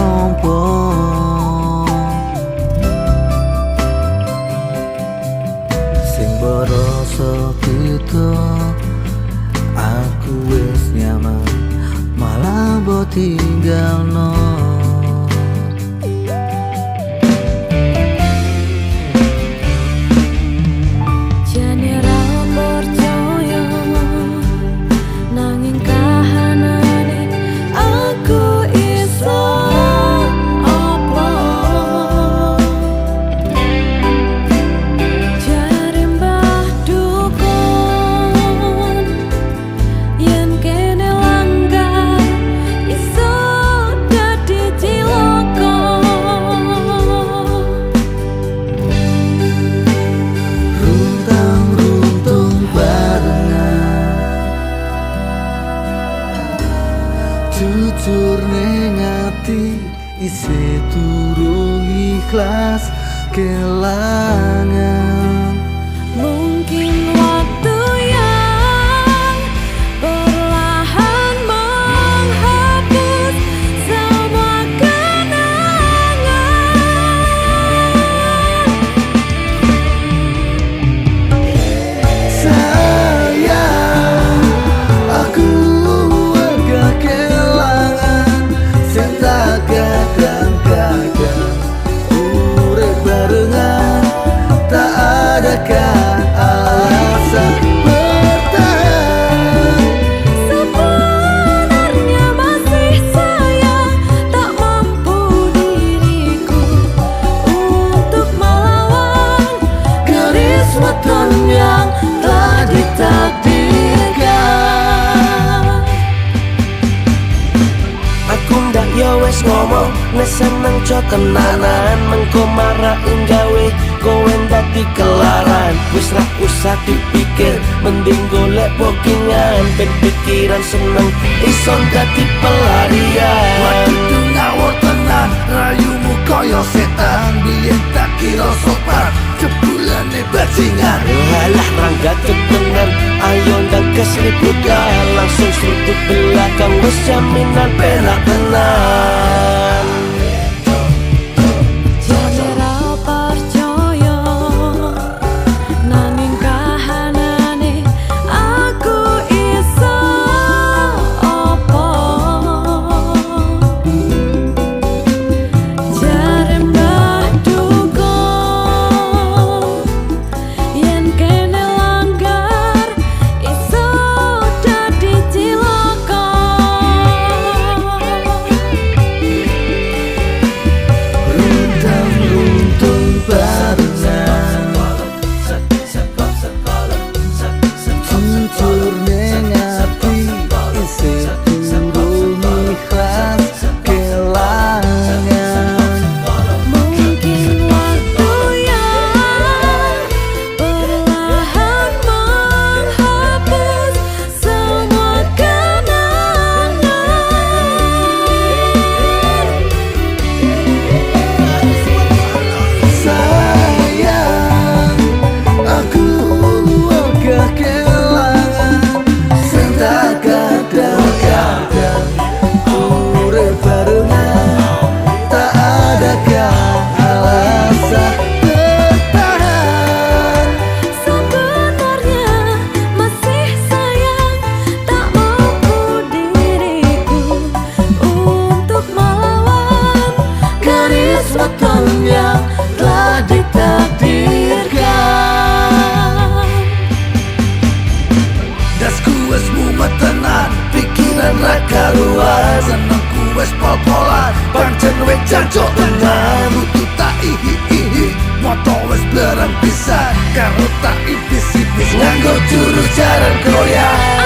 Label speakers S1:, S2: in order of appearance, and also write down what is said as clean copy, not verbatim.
S1: nampa. Sing barasa kita aku wis nyaman, malah mbok tinggalno. Jujur ning ati isih durung ikhlas kelangan.
S2: Mungkin waktu yang perlahan menghapus semua kenangan.
S1: Sayang, aku agak kelangan sing tak kadang-kadang urip barengan. Tak adakah alasan bertahan?
S2: Sebenarnya masih sayang, tak mampu diriku untuk melawan
S1: Garis weton yang telah ditakdirkan.
S3: Aku ndak yo wes ngomong nek seneng jo tenanan, mengko marahin gawe kowe dadi kelaran. Wis ra usah dipikir, mending golek bookingan ben pikiran seneng ison dadi pelarian.
S1: Waktu ngawur tenan, rayumu koyo setan, biyen tak kira sopan, jebulane bajingan.
S3: Alah rangga tenan, ayo ndang kesributan, langsung seruduk belakang wis jaminan penak tenan.
S2: Jajara percaya nanging kahanane aku iso apa. Jare mbah dukung yen kene langgar iso dadi cilaka.
S1: Runtang-runtung barengan, jujur ning ati isih durung ikhlas kelangan.
S2: Mungkin waktu yang perlahan menghapus semua kenangan.
S1: Sayang, aku agak kelangan sing tak kadang-kadang urip barengan. Tak adakah alasan bertahan?
S2: Sebenarnya masih sayang, tak mampu diriku untuk melawan
S1: Garis weton yang telah ditakdirkan. Dasku wis mumet tenan, pikiran ra karuan, senengku wis pol-polan, pancen wis jancuk tenan. Kudu tak ihi-ihi, moto wis blereng pisan, karo tak ibis-ibis nganggo jurus jaran koyak.